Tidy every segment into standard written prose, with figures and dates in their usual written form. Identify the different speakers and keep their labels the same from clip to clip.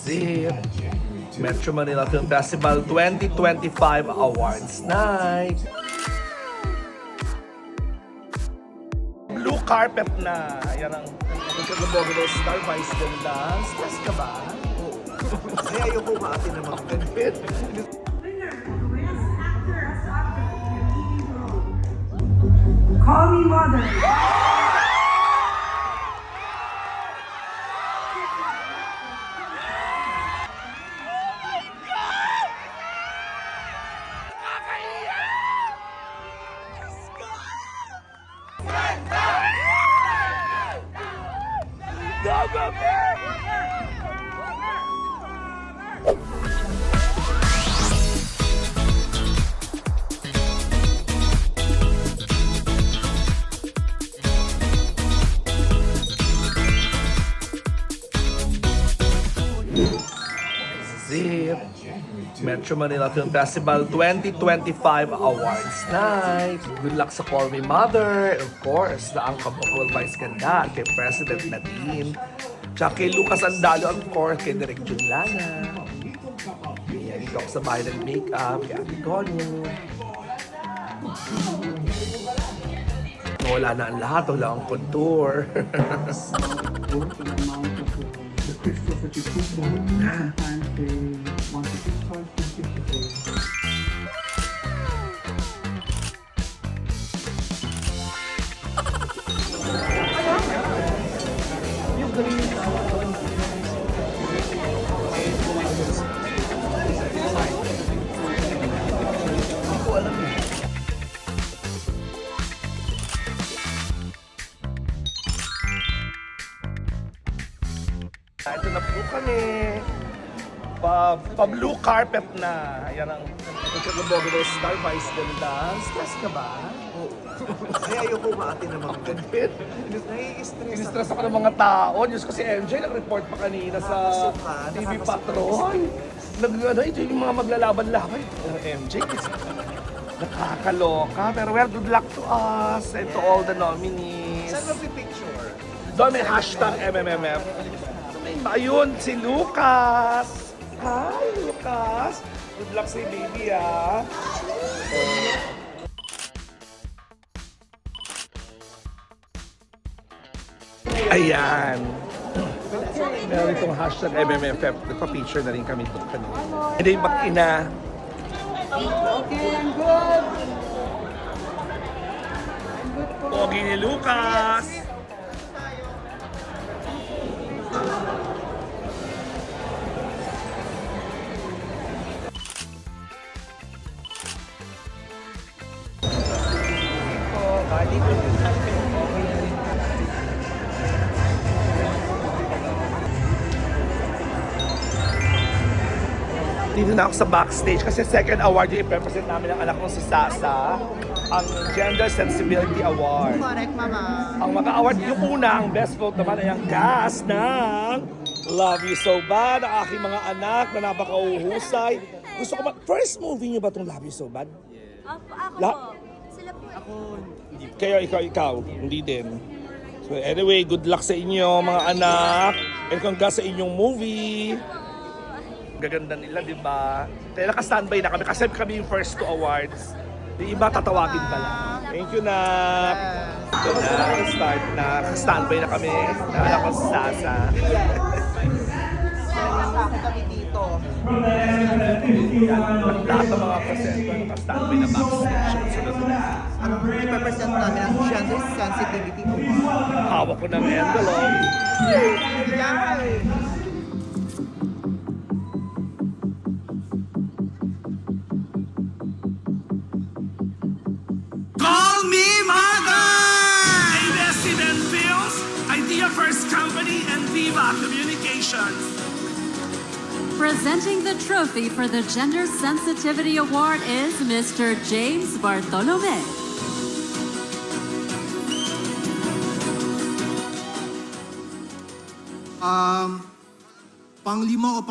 Speaker 1: Zip Metro Manila Film Festival 2025 Awards Night. Blue carpet na. Yan ang Kagabogos Star Vice Ganda. Stress ka ba? Oo. Kaya ayoko umaatin ng mga ganit.
Speaker 2: Call me mother.
Speaker 1: Go, go, Bear! Zip Metro Manila Film Festival 2025 Awards Night. Good luck sa Call Me Mother. Of course, na ang Kabokol Vice Ganda, kay President Nadine. Tsaka kay Lucas Andalo, of course, kay Direk Jun Lana. Yan, ito ako sa bahay ng makeup, kay Ate Gonyo. Wala na ang lahat, wala ang contour. Ito na po kami. Pa-blue carpet na. Yan ang Kagabogos Star Vice Ganda. Stress ka ba? Oo. Kaya ayoko umaatin ng mga ganit. Nai-stress ako ng mga tao. Diyos ko si MJ, nag-report pa kanina sa TV Patron. Ito yung mga maglalaban-laban. MJ, nakakaloka. Pero well, good luck to us and to all the nominees.
Speaker 3: Saan mag-picture?
Speaker 1: Doon may hashtag MMMF. Ayun, si Lucas. Hi, Lucas. Good luck sa baby, ah. Ayan. Meron itong hashtag MMFF. Nagpa-picture na rin kami doon kanina. Hindi yung mag-ina.
Speaker 2: Okay, I'm good.
Speaker 1: Pogi ni Lucas. Dito na ako sa backstage kasi second award yung i-represent namin ang anak ko si Sasa, ang Gender Sensibility Award.
Speaker 3: Correct, mama.
Speaker 1: Ang mga award, yung una, ang best vote naman ay ang cast ng Love You So Bad, ang aking mga anak na napakauhusay. Gusto ko first movie niyo ba itong Love You So Bad?
Speaker 4: Ako
Speaker 1: La-
Speaker 4: po. Sila po.
Speaker 3: Ako, hindi.
Speaker 1: Kayo, ikaw, hindi din. So anyway, good luck sa inyo mga anak. And congrats sa inyong movie. Gaganda nila, di ba? Kaya naka-standby na kami kasi kami yung first two awards. Yung iba tatawagin pa lang. Thank you, Nak. Ito na, start na. Standby na kami. Naalala ko si Sasa.
Speaker 3: Ako kami dito.
Speaker 1: Lahat ng mga presenter naka-standby na backstage. Sunod na.
Speaker 3: Ano, ipapresent namin ang Gender Sensitivity Award.
Speaker 1: Hawak ko ng envelope.
Speaker 3: Yan!
Speaker 5: Call me mother! A-Resident Films, Idea First Company, and Viva Communications.
Speaker 6: Presenting the trophy for the Gender Sensitivity Award is Mr. James Bartolome.
Speaker 7: Pang-lima o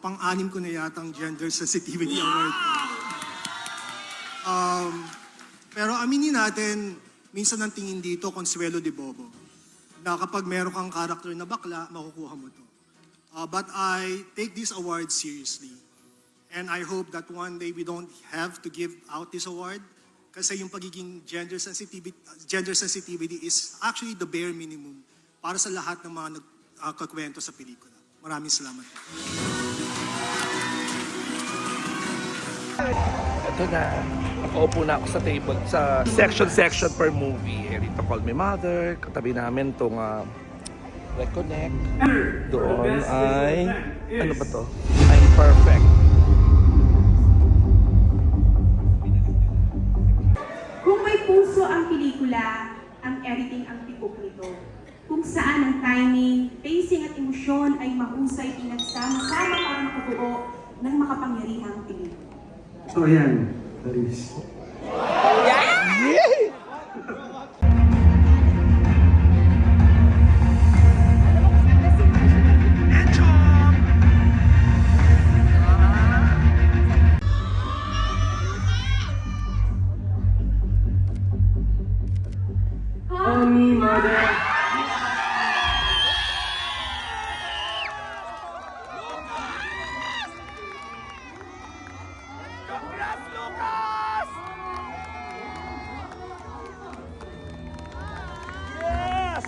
Speaker 7: pang-anim ko na yata ang Gender Sensitivity Award. Pero aminin natin, minsan ang tingin dito, Consuelo de Bobo, na kapag meron kang karakter na bakla, makukuha mo to. but I take this award seriously. And I hope that one day we don't have to give out this award kasi yung pagiging gender sensitivity is actually the bare minimum para sa lahat ng mga nagkakwento sa pelikula. Maraming salamat.
Speaker 1: Ito na. Nakaupo na ako sa table, sa section per movie. Dito Call Me Mother. Katabi namin itong Reconnect. Doon ay, ano ba to? I'm Perfect.
Speaker 4: Kung may puso ang pelikula, ang editing ang tipok nito. Kung saan ang timing, pacing at emosyon ay mahusay pinagsama-sama para makabuo ng makapangyarihang pelikula.
Speaker 8: So yan, Paris. Call me mother.
Speaker 1: Congrats, Lucas! Yes!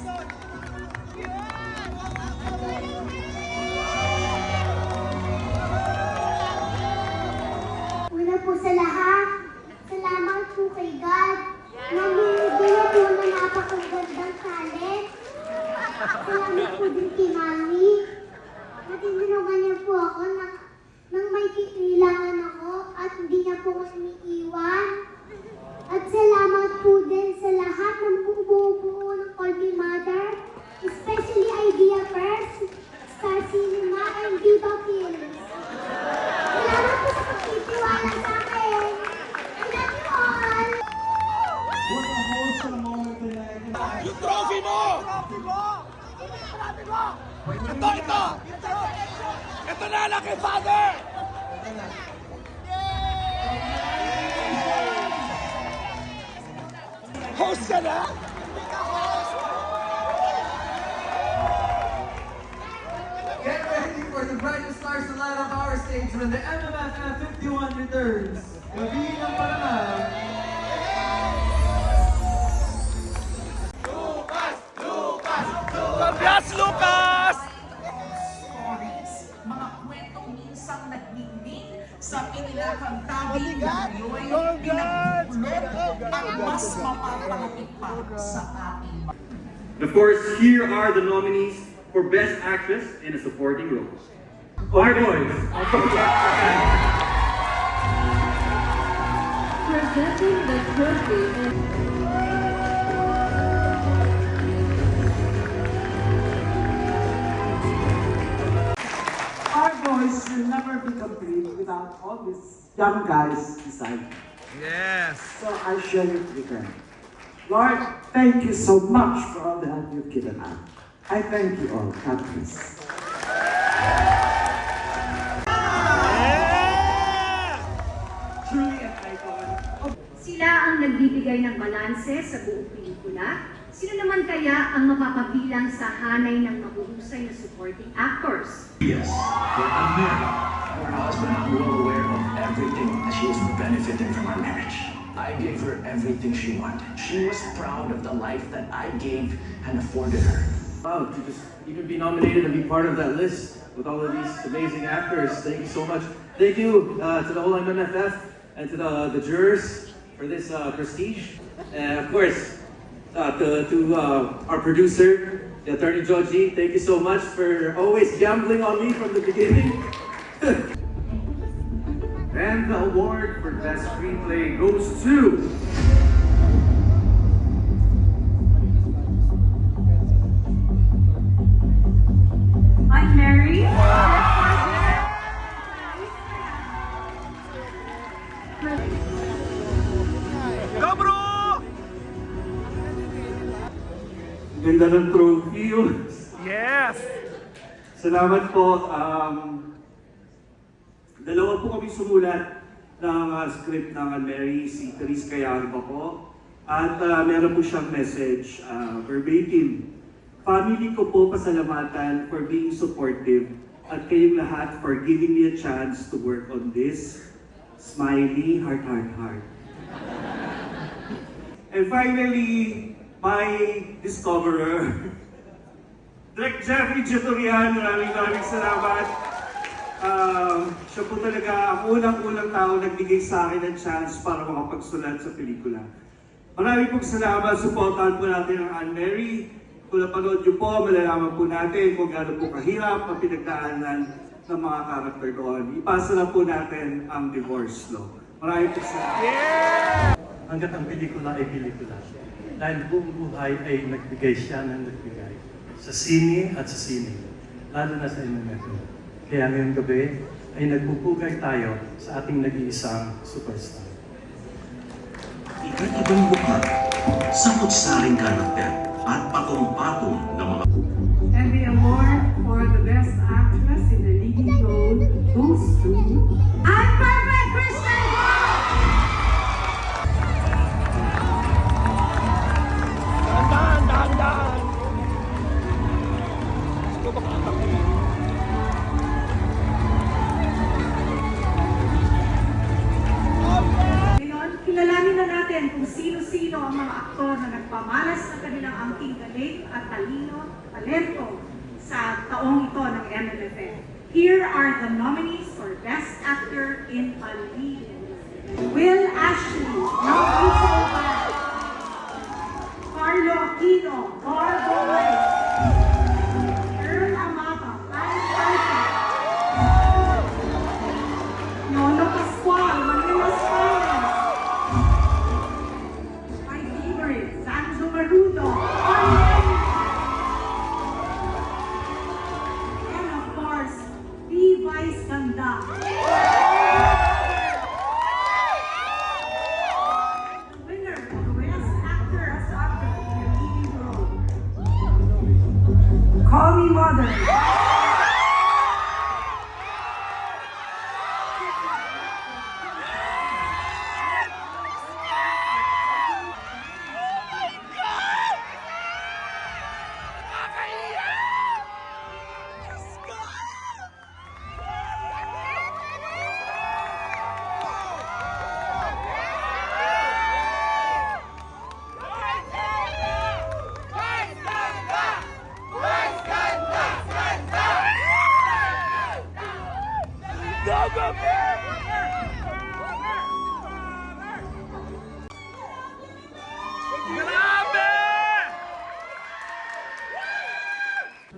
Speaker 9: Una po sa lahat, salamat po kay God na binigyan po ng napakagandang talent. Salamat po din kay Mami na tinulungan niya po ako nang may kailangan ako at hindi niya po ako iniiwan. At salamat po din sa lahat ng bumubuo ng Call Me Mother, especially Idea First, Star Cinema, and Viva Films. Salamat po sa pagtitiwala sa akin. I love you all!
Speaker 8: What a wholesome moment tonight.
Speaker 1: Yung trophy mo! Ito! Ito na lang kay Father! Host ka na?
Speaker 3: Get ready for the brightest stars to light up our stage when the MMFF 51 returns. Kabilang pa naman.
Speaker 1: Congrats, Lucas!
Speaker 2: Stories, mga kwentong minsang nagningning sa inilakang tabi ngayon pinagpulong ang mas mapapalapit pa sa ating
Speaker 8: Of course, here are the nominees for Best Actress in a Supporting Role. Our boys.
Speaker 6: Presenting the trophy is
Speaker 2: Our voice will never be complete without all these young guys beside me.
Speaker 1: Yes!
Speaker 2: So I share it with them. Lord, thank you so much for all the help you've given us. I thank you all. God bless. Truly an icon.
Speaker 4: Sila ang nagbibigay ng balanse sa buong pelikula. Sino naman kaya ang mapapabilang sa hanay ng mahuhusay na supporting actors?
Speaker 10: Yes, for Amir, her husband and well aware of everything that she was benefiting from our marriage. I gave her everything she wanted. She was proud of the life that I gave and afforded her.
Speaker 8: Wow, to just even be nominated and be part of that list with all of these amazing actors. Thank you so much. Thank you to the whole MMFF and to the jurors for this prestige. And of course, to our producer, the Attorney Joji, thank you so much for always gambling on me from the beginning. And the award for Best Screenplay goes to...
Speaker 4: I'm Mary.
Speaker 1: Go, bro!
Speaker 8: Ganda ng trophy.
Speaker 1: Yes!
Speaker 8: Salamat po. Dalawa po kami sumulat ng script ng Mary, si Therese Cayanba po. At meron po siyang message, verbatim. Family ko po pasalamatan for being supportive
Speaker 2: at kayong lahat for giving me a chance to work on this. Smiley, heart, heart, heart. And finally, my discoverer, Direk Jeffrey Jutorian, maraming salamat. Siya po talaga ang unang-unang tao nagbigay sa akin ng chance para makapagsulat sa pelikula. Maraming pong salamat, supportahan po natin ang Anne-Mary. Kung napanood niyo po, malalaman po natin kung gaano po kahirap ang pinagdaanan ng mga karakter doon. Ipasa na po natin ang divorce law. Maraming po salamat.
Speaker 11: Hanggat ang pelikula ay pelikula. Dahil buong buhay ay nagbigay siya ng nagbigay. Sa sine at sa sine. Lalo na sa MMF. Kaya ngayong gabi ay nagpupugay tayo sa ating nag-iisang superstar.
Speaker 10: Iba't ibang mukha, samot-saring karakter, at patong-patong ng mga
Speaker 4: And the award for the best actress in the leading role goes to Anne Perfect Kristen Hall!
Speaker 1: Dahan-dahan! Gusto ko makatakot.
Speaker 4: Ngayon, kilalanin na natin kung sino-sino ang mga aktor na nagpamalas ng kanilang angking galing at talento sa taong ito ng MMFF. Here are the nominees for Best Actor in a Lead. Will Ashley, Novi Soban, Carlo Aquino, Margo White, Earl Amata, Anne Perfect, Nono Pascual, Manila Suarez, my favorite, Sanjo Marudo, and of course, the Vice Ganda. The winner of Best Actor as Actor in a Leading Role. Call me Mother.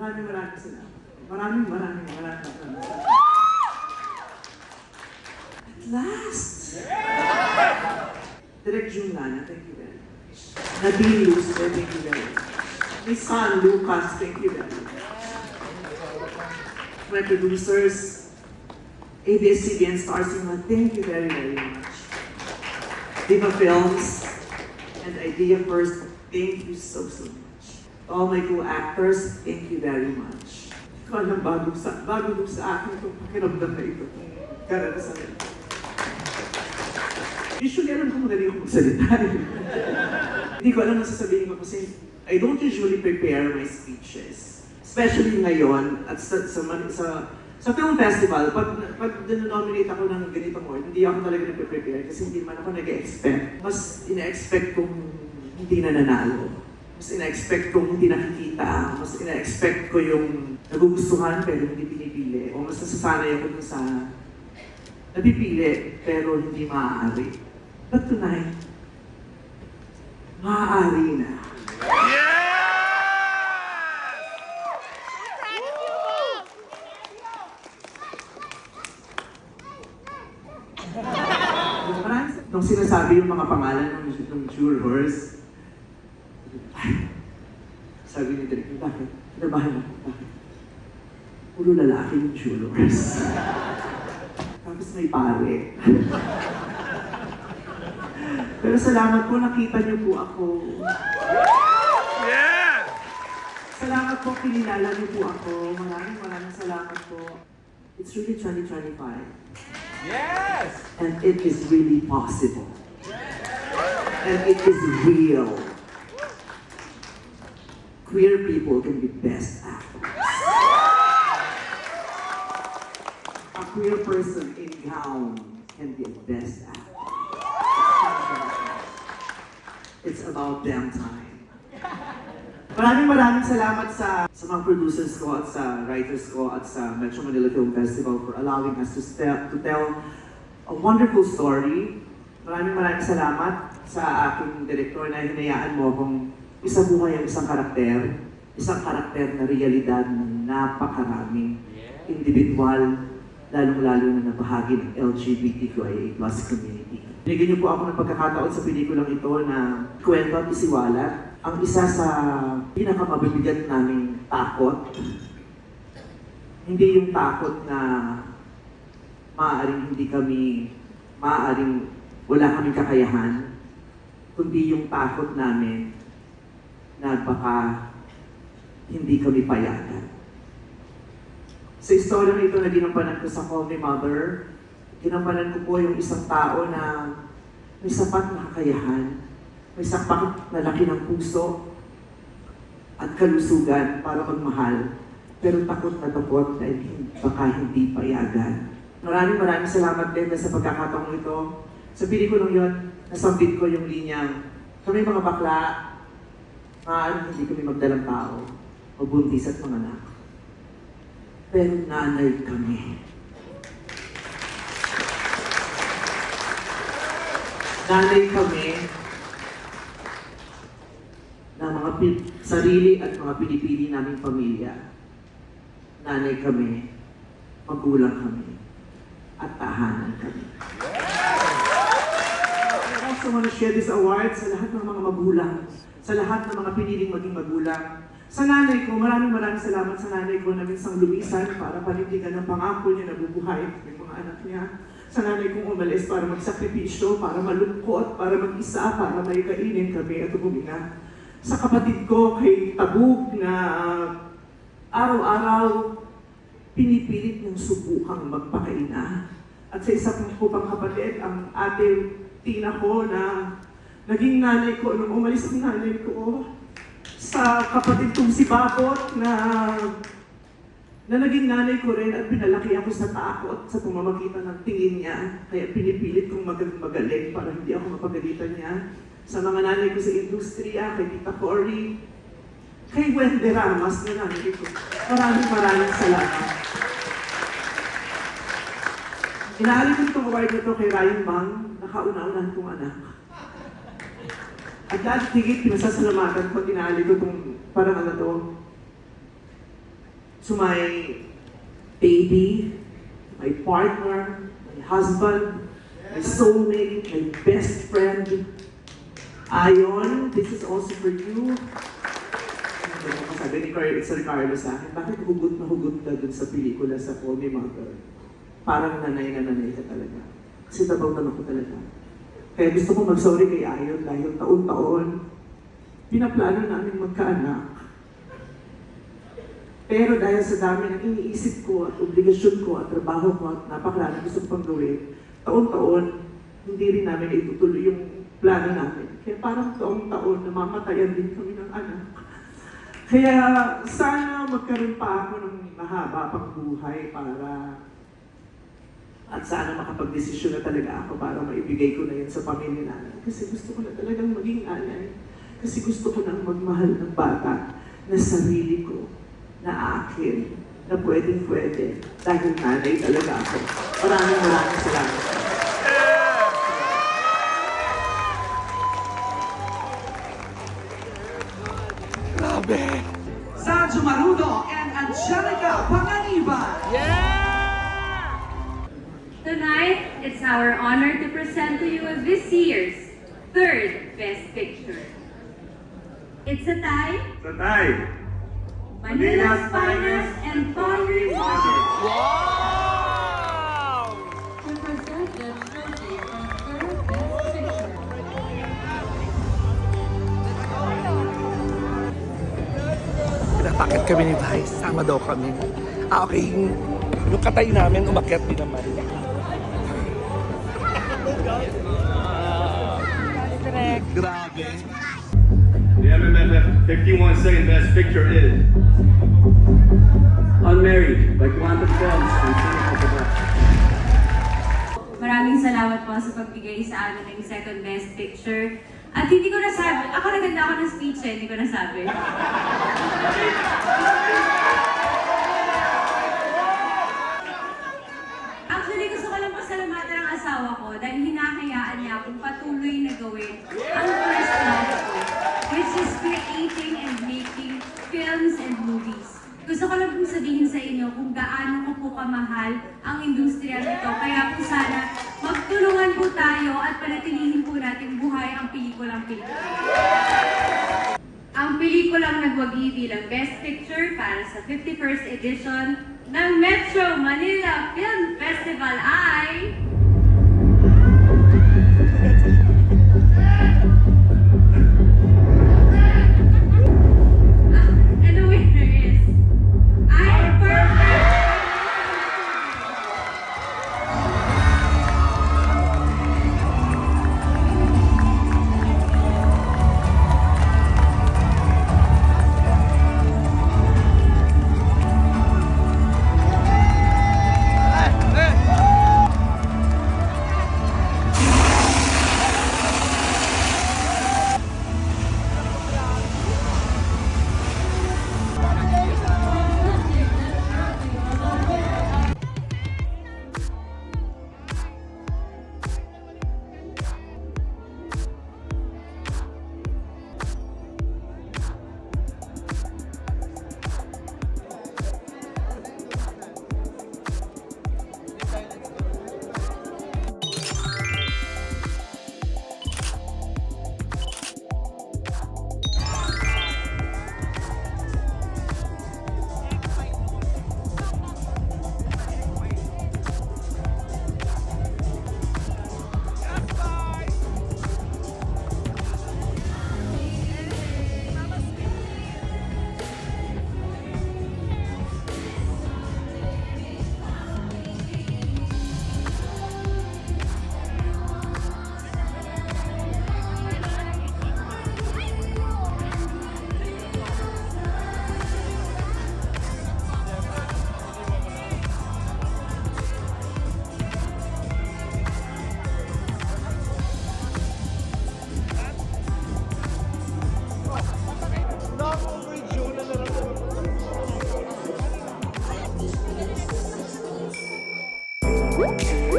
Speaker 2: Maraming salamat. Maraming salamat. At last! Direk June Lana, thank you very much. Nadine Lucer, thank you very much. My son Lucas, thank you very much. My producers, ABS-CBN Star Cinema, thank you very, very much. Diva Films and Idea First, thank you so much. All my co-actors, thank you very much. Ikaw alam, bago sa akin itong pakiramdam na ito. Karanasan na ito. Usually, alam ko madali akong magsalita. Hindi ko alam ang sasabihin ko kasi I don't usually prepare my speeches. Especially ngayon, at sa film festival, pag nominate ako ng ganitong award, hindi ako talaga nagpe-prepare kasi hindi man ako nag-expect. Mas ina-expect kong hindi nananalo. Mas ina-expect kong hindi nakikita. Mas ina-expect ko yung nagugustuhan pero hindi pinipili. O mas nasasanay ako dun sa napipili pero hindi maaari. But tonight, maaari na. Nung sinasabi yung mga pangalan ng jurors, sabi ni Direk, bakit? Nabahan ako, bakit? Puro lalaki yung jurors. Tapos may pare. Pero salamat po, nakita niyo po ako.
Speaker 1: Yeah!
Speaker 2: Salamat po, kinilala niyo po ako. Maraming salamat po. It's really 2025.
Speaker 1: Yes!
Speaker 2: And it is really possible. And it is real. Queer people can be best actors.
Speaker 3: queer person in gown can be a best actor. It's about damn time. Maraming salamat sa mga producers ko at sa writers ko at sa Metro Manila Film Festival for allowing us to tell a wonderful story. Maraming salamat sa aking director na hinayaan mo akong isabuhay ang isang karakter na realidad ng napakaraming individual, lalong-lalo na bahagi ng LGBTQIA+ community. Binigyan niyo po ako ng pagkakataon sa pelikulang ito na kwento at isiwalat ang isa sa pinakamabibigat naming takot. Hindi yung takot na maaaring wala kaming kakayahan, kundi yung takot namin na baka hindi kami payagan. Sa istorya na ito na ginampanan ko sa Call Me Mother, ginampanan ko po yung isang tao na may sapat na kakayahan, may sapat na laki ng puso at kalusugan para magmahal, pero takot na baka hindi payagan. Maraming salamat din sa pagkakataong ito. Sa pelikulang yun, nasambit ko yung linyang, kami mga bakla, maaaring hindi kami magdalang tao, magbuntis at mga anak. Pero nanay kami. Nanay kami na mga sarili at mga pinipili naming pamilya. Nanay kami, magulang kami, at tahanan kami. I also want to share this award sa lahat ng mga magulang, sa lahat ng mga piniling maging magulang. Sa nanay ko, maraming salamat sa nanay ko na minsang lumisan para panindigan ng pangako niya na bubuhay ng mga anak niya. Sa nanay kong umalis para magsakripisyo, para malungkot, para mag-isa, para may kainin kami at huminga. Sa kapatid ko kay Tabug na araw-araw pinipilit ng subukang magpakaina. At sa isa ko pang kapatid, ang ate Tina ko na naging nanay ko nung umalis ang nanay ko. Sa kapatid kong si Babot na naging nanay ko rin at pinalaki ako sa takot sa pamamagitan ng tingin niya. Kaya pinipilit kong magaling para hindi ako mapagalitan niya. Sa mga nanay ko sa industriya, kay Tita Cory, kay Wendy Ramas na nanay ko. Maraming salamat. Inaali ko itong award na ito kay Ryan Bang, nakauna-unahan kong anak. At lahat higit pinasasalamatan ko, inaali ko itong parang ano to. To my baby, my partner, my husband, my soulmate, my best friend, Ayon, this is also for you. Sabi ni Ricardo sa akin, bakit hugot na hugot ka dun sa pelikula sa Call Me Mother? Parang nanay ka talaga. Kasi tabaw-tabaw ko talaga. Kaya gusto ko mag-sorry kay Ayon dahil taon-taon, pinaplano namin magkaanak. Pero dahil sa dami ng iniisip ko at obligasyon ko at trabaho ko at napakarami gusto ko pang gawin, taon-taon, hindi rin namin itutuloy yung plano namin. Kaya parang taon-taon, namamatayan din kami ng anak. Kaya sana magkaroon pa ako ng mahaba pang buhay para at sana makapag-desisyon na talaga ako para maibigay ko na yan sa pamilya namin. Kasi gusto ko na talagang maging nanay. Kasi gusto ko nang magmahal ng bata na sarili ko, na akin, na pwedeng-pwede. Dahil nanay talaga ako. Maraming salamat.
Speaker 1: Grabe!
Speaker 3: Sanjo Marudo and Angelica Panganiban.
Speaker 4: Tonight, it's our honor to present to you this year's third Best Picture. It's a tie, Manila's finest and Tony Market.
Speaker 1: Wow!
Speaker 6: To present the trophy for third Best Picture.
Speaker 1: Pinapakit kami ni Vice, sama daw kami. Okay, yung katay namin, umakyat din naman. Grabe.
Speaker 2: The MMFF 51 Best Picture is
Speaker 8: Unmarried by Quantum Films.
Speaker 12: po sa pagbigay sa amin ng second best picture. At hindi ko nasabi, ako naganda ako ng speech hindi ko nasabi. Actually, gusto ko lang pasalamatan ang asawa ko dahil hinahayaan niya akong patuloy na gawin ang first love ko, which is creating and making films and movies. Gusto ko lang pong sabihin sa inyo kung gaano ko po kamahal ang industriya nito. Kaya po sana magtulungan po tayo at panatilihin po natin buhay ang pelikulang Pilipino. Ang pelikulang nagwagi bilang Best Picture para sa 51st edition ng Metro Manila Film Festival ay... And the winner is... I'm Perfect!
Speaker 1: Woo!